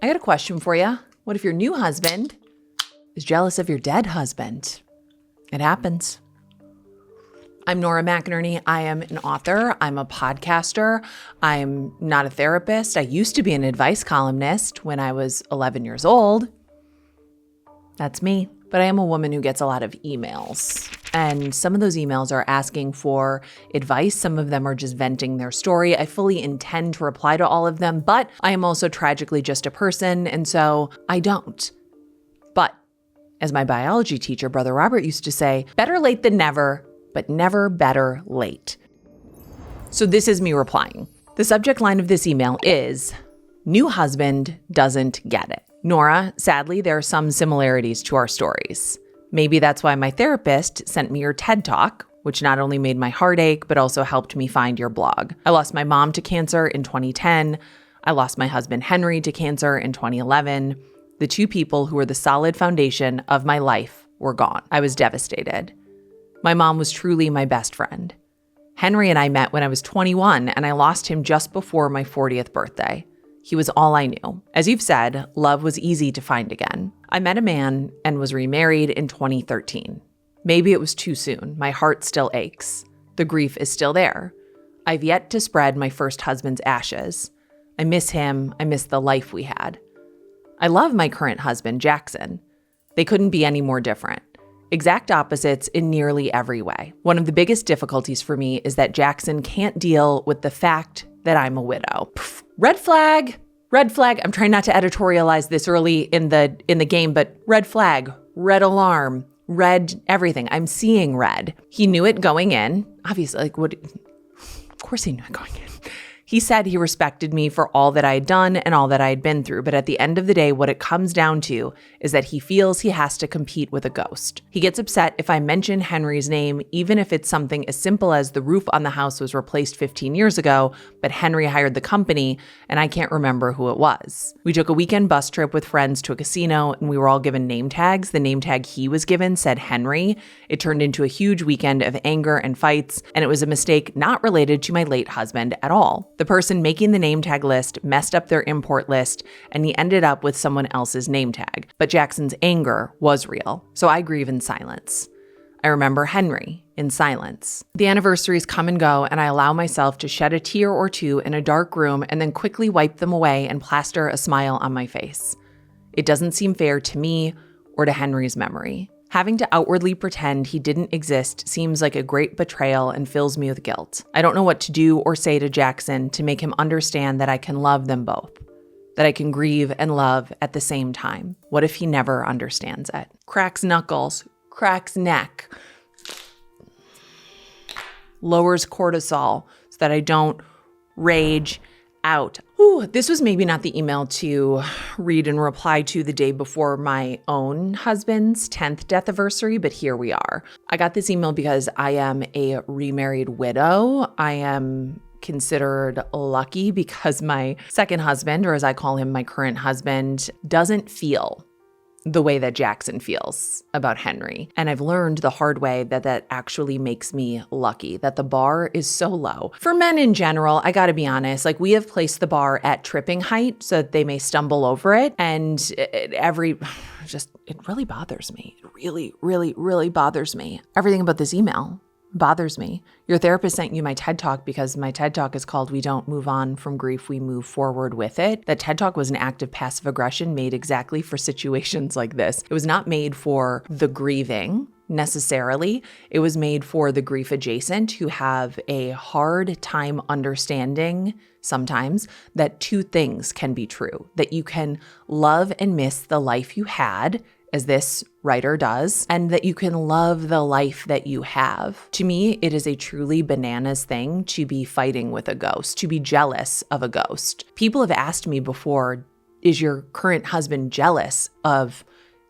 I got a question for you. What if your new husband is jealous of your dead husband? It happens. I'm Nora McInerny. I am an author. I'm a podcaster. I'm not a therapist. I used to be an advice columnist when I was 11 years old. That's me. But I am a woman who gets a lot of emails. And some of those emails are asking for advice. Some of them are just venting their story. I fully intend to reply to all of them, but I am also tragically just a person, and so I don't. But as my biology teacher, Brother Robert, used to say, better late than never, but never better late. So this is me replying. The subject line of this email is, new husband doesn't get it. Nora, sadly, there are some similarities to our stories. Maybe that's why my therapist sent me your TED Talk, which not only made my heart ache, but also helped me find your blog. I lost my mom to cancer in 2010. I lost my husband, Henry, to cancer in 2011. The two people who were the solid foundation of my life were gone. I was devastated. My mom was truly my best friend. Henry and I met when I was 21, and I lost him just before my 40th birthday. He was all I knew. As you've said, love was easy to find again. I met a man and was remarried in 2013. Maybe it was too soon. My heart still aches. The grief is still there. I've yet to spread my first husband's ashes. I miss him. I miss the life we had. I love my current husband, Jackson. They couldn't be any more different. Exact opposites in nearly every way. One of the biggest difficulties for me is that Jackson can't deal with the fact that I'm a widow. Pff, red flag, red flag. I'm trying not to editorialize this early in the game, but red flag, red alarm, red everything. I'm seeing red. He knew it going in. Obviously, of course he knew it going in. He said he respected me for all that I had done and all that I had been through. But at the end of the day, what it comes down to is that he feels he has to compete with a ghost. He gets upset if I mention Henry's name, even if it's something as simple as the roof on the house was replaced 15 years ago, but Henry hired the company and I can't remember who it was. We took a weekend bus trip with friends to a casino and we were all given name tags. The name tag he was given said Henry. It turned into a huge weekend of anger and fights, and it was a mistake not related to my late husband at all. The person making the name tag list messed up their import list, and he ended up with someone else's name tag. But Jackson's anger was real, so I grieve in silence. I remember Henry in silence. The anniversaries come and go, and I allow myself to shed a tear or two in a dark room and then quickly wipe them away and plaster a smile on my face. It doesn't seem fair to me or to Henry's memory. Having to outwardly pretend he didn't exist seems like a great betrayal and fills me with guilt. I don't know what to do or say to Jackson to make him understand that I can love them both, that I can grieve and love at the same time. What if he never understands it? Cracks knuckles, cracks neck, lowers cortisol so that I don't rage out. Ooh, this was maybe not the email to read and reply to the day before my own husband's 10th death anniversary, but here we are. I got this email because I am a remarried widow. I am considered lucky because my second husband, or as I call him, my current husband, doesn't feel the way that Jackson feels about Henry. And I've learned the hard way that actually makes me lucky, that the bar is so low. For men in general, I gotta be honest, like we have placed the bar at tripping height so that they may stumble over it. And it really bothers me. It really, really, really bothers me. Everything about this email bothers me. Your therapist sent you my TED Talk because my TED Talk is called We Don't Move On from Grief, We Move Forward with It. That TED Talk was an act of passive aggression made exactly for situations like this. It was not made for the grieving necessarily. It was made for the grief adjacent who have a hard time understanding sometimes that two things can be true, that you can love and miss the life you had, as this writer does, and that you can love the life that you have. To me, it is a truly bananas thing to be fighting with a ghost, to be jealous of a ghost. People have asked me before, is your current husband jealous of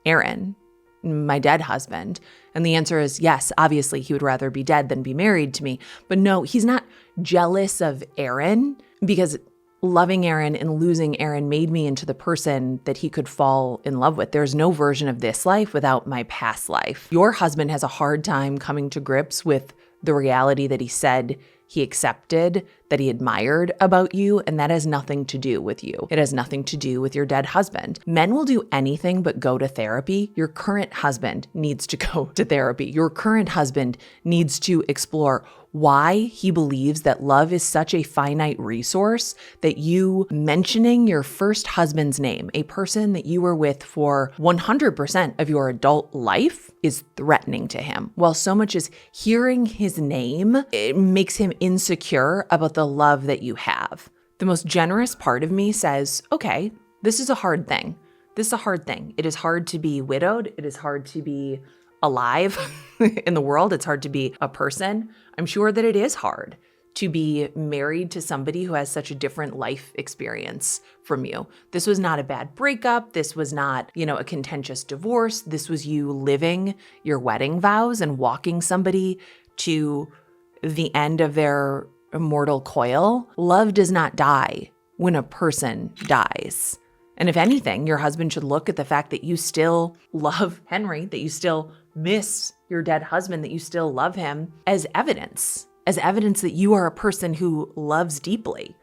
Aaron, my dead husband? And the answer is yes. Obviously, he would rather be dead than be married to me. But no, he's not jealous of Aaron because loving Aaron and losing Aaron made me into the person that he could fall in love with. There's no version of this life without my past life. Your husband has a hard time coming to grips with the reality that he said he accepted that he admired about you, and that has nothing to do with you. It has nothing to do with your dead husband. Men will do anything but go to therapy. Your current husband needs to go to therapy. Your current husband needs to explore why he believes that love is such a finite resource that you mentioning your first husband's name, a person that you were with for 100% of your adult life, is threatening to him. While so much as hearing his name, it makes him insecure about the love that you have. The most generous part of me says, okay, this is a hard thing. This is a hard thing. It is hard to be widowed. It is hard to be alive in the world. It's hard to be a person. I'm sure that it is hard to be married to somebody who has such a different life experience from you. This was not a bad breakup. This was not, a contentious divorce. This was you living your wedding vows and walking somebody to the end of their immortal coil. Love does not die when a person dies. And if anything, your husband should look at the fact that you still love Henry, that you still miss your dead husband, that you still love him as evidence that you are a person who loves deeply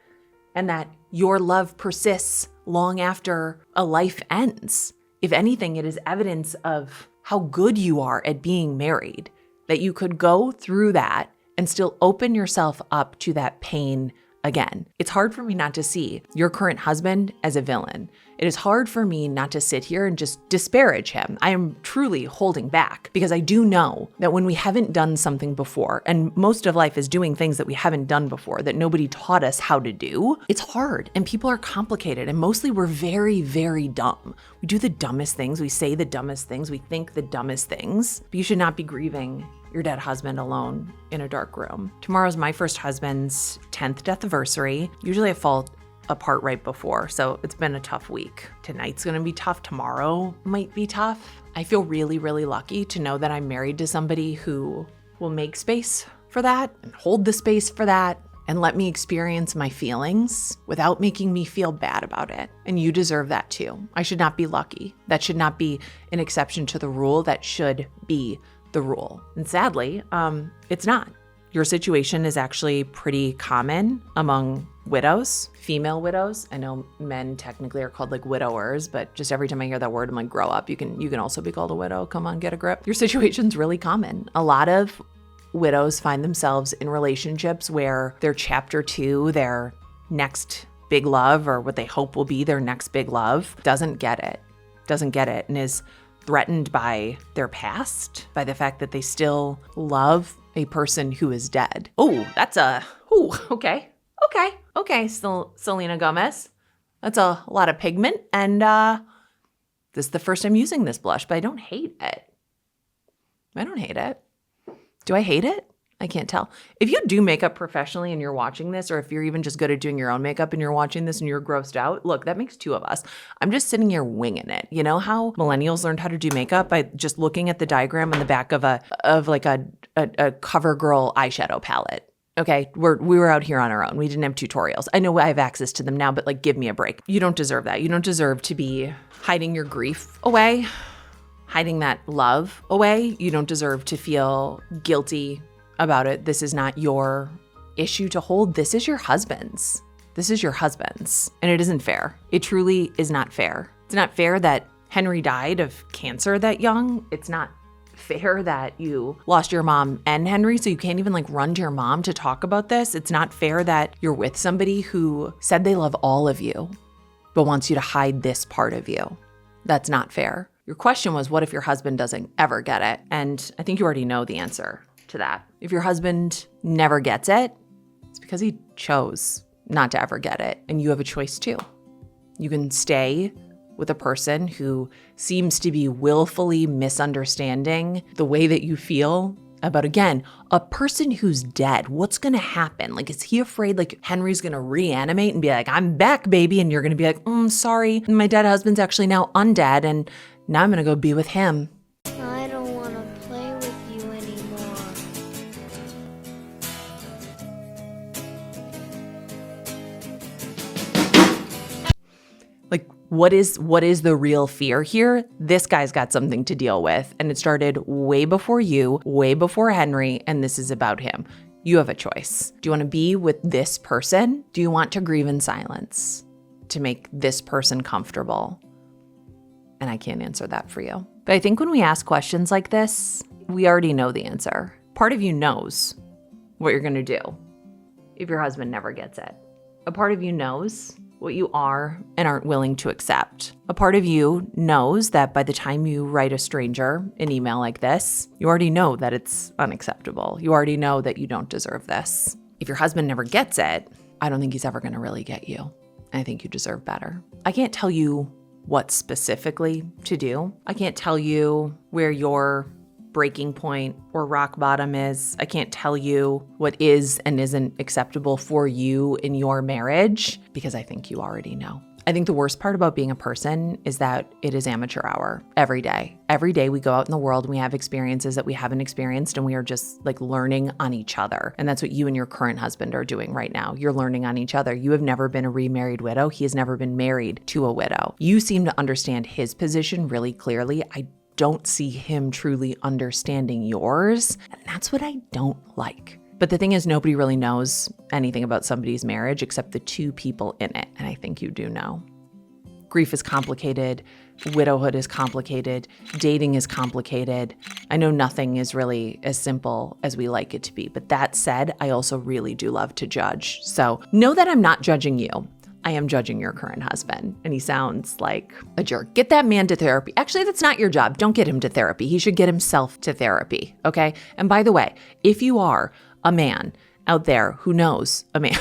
and that your love persists long after a life ends. If anything, it is evidence of how good you are at being married, that you could go through that and still open yourself up to that pain again. It's hard for me not to see your current husband as a villain. It is hard for me not to sit here and just disparage him. I am truly holding back because I do know that when we haven't done something before, and most of life is doing things that we haven't done before, that nobody taught us how to do, it's hard and people are complicated and mostly we're very, very dumb. We do the dumbest things, we say the dumbest things, we think the dumbest things, but you should not be grieving your dead husband alone in a dark room. Tomorrow's my first husband's 10th death anniversary. Usually I fall apart right before, so it's been a tough week. Tonight's gonna be tough. Tomorrow might be tough. I feel really, really lucky to know that I'm married to somebody who will make space for that and hold the space for that and let me experience my feelings without making me feel bad about it. And you deserve that too. I should not be lucky. That should not be an exception to the rule. That should be the rule. And sadly, it's not. Your situation is actually pretty common among widows, female widows. I know men technically are called like widowers, but just every time I hear that word, I'm like, grow up. You can also be called a widow. Come on, get a grip. Your situation's really common. A lot of widows find themselves in relationships where their chapter 2, their next big love, or what they hope will be their next big love, doesn't get it, and is threatened by their past, by the fact that they still love a person who is dead. Okay, Selena Gomez. That's a lot of pigment, and this is the first time using this blush, but I don't hate it. Do I hate it? I can't tell. If you do makeup professionally and you're watching this, or if you're even just good at doing your own makeup and you're watching this and you're grossed out, look, that makes two of us. I'm just sitting here winging it. You know how millennials learned how to do makeup by just looking at the diagram on the back of a CoverGirl eyeshadow palette. Okay, we were out here on our own. We didn't have tutorials. I know I have access to them now, but like, give me a break. You don't deserve that. You don't deserve to be hiding your grief away, hiding that love away. You don't deserve to feel guilty about it. This is not your issue to hold. This is your husband's. And it isn't fair. It truly is not fair. It's not fair that Henry died of cancer that young. It's not fair that you lost your mom and Henry, so you can't even like run to your mom to talk about this. It's not fair that you're with somebody who said they love all of you, but wants you to hide this part of you. That's not fair. Your question was, what if your husband doesn't ever get it? And I think you already know the answer to that. If your husband never gets it, it's because he chose not to ever get it. And you have a choice too. You can stay with a person who seems to be willfully misunderstanding the way that you feel about, again, a person who's dead. What's going to happen? Like, is he afraid like Henry's going to reanimate and be like, I'm back, baby. And you're going to be like, sorry, my dead husband's actually now undead. And now I'm going to go be with him. I don't want to play with you anymore. Like, what is the real fear here? This guy's got something to deal with, and it started way before you, way before Henry, and this is about him. You have a choice. Do you want to be with this person? Do you want to grieve in silence to make this person comfortable? And I can't answer that for you. But I think when we ask questions like this, we already know the answer. Part of you knows what you're going to do if your husband never gets it. A part of you knows what you are and aren't willing to accept. A part of you knows that by the time you write a stranger an email like this, you already know that it's unacceptable. You already know that you don't deserve this. If your husband never gets it, I don't think he's ever going to really get you. I think you deserve better. I can't tell you what specifically to do. I can't tell you where your breaking point or rock bottom is. I can't tell you what is and isn't acceptable for you in your marriage because I think you already know. I think the worst part about being a person is that it is amateur hour every day. Every day we go out in the world and we have experiences that we haven't experienced and we are just like learning on each other. And that's what you and your current husband are doing right now. You're learning on each other. You have never been a remarried widow. He has never been married to a widow. You seem to understand his position really clearly. I don't see him truly understanding yours. And that's what I don't like. But the thing is, nobody really knows anything about somebody's marriage except the two people in it. And I think you do know. Grief is complicated. Widowhood is complicated. Dating is complicated. I know nothing is really as simple as we like it to be. But that said, I also really do love to judge. So know that I'm not judging you. I am judging your current husband, and he sounds like a jerk. Get that man to therapy. Actually, that's not your job. Don't get him to therapy. He should get himself to therapy, okay? And by the way, if you are a man out there who knows a man,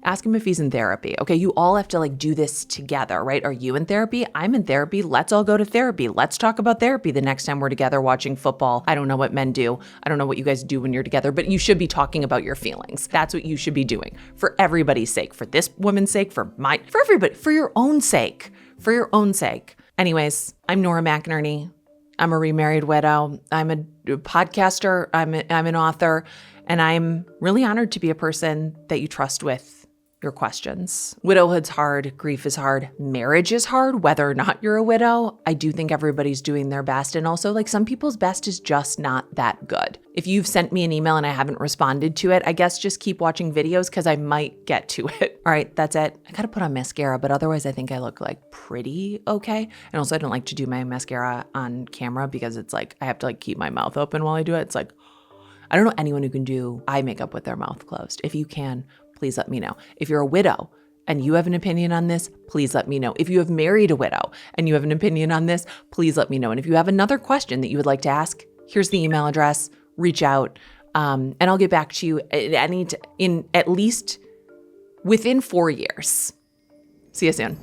ask him if he's in therapy, okay? You all have to like do this together, right? Are you in therapy? I'm in therapy. Let's all go to therapy. Let's talk about therapy the next time we're together watching football. I don't know what men do. I don't know what you guys do when you're together, but you should be talking about your feelings. That's what you should be doing for everybody's sake, for this woman's sake, for everybody, for your own sake, Anyways, I'm Nora McInerny. I'm a remarried widow. I'm a podcaster. I'm an author, and I'm really honored to be a person that you trust with your questions. Widowhood's hard, grief is hard, marriage is hard, whether or not you're a widow. I do think everybody's doing their best. And also like some people's best is just not that good. If you've sent me an email and I haven't responded to it, I guess just keep watching videos because I might get to it. All right, that's it. I gotta put on mascara, but otherwise I think I look like pretty okay. And also I don't like to do my mascara on camera because it's like, I have to like keep my mouth open while I do it. It's like, I don't know anyone who can do eye makeup with their mouth closed. If you can, please let me know. If you're a widow and you have an opinion on this, please let me know. If you have married a widow and you have an opinion on this, please let me know. And if you have another question that you would like to ask, here's the email address, reach out, and I'll get back to you in at least within 4 years. See you soon.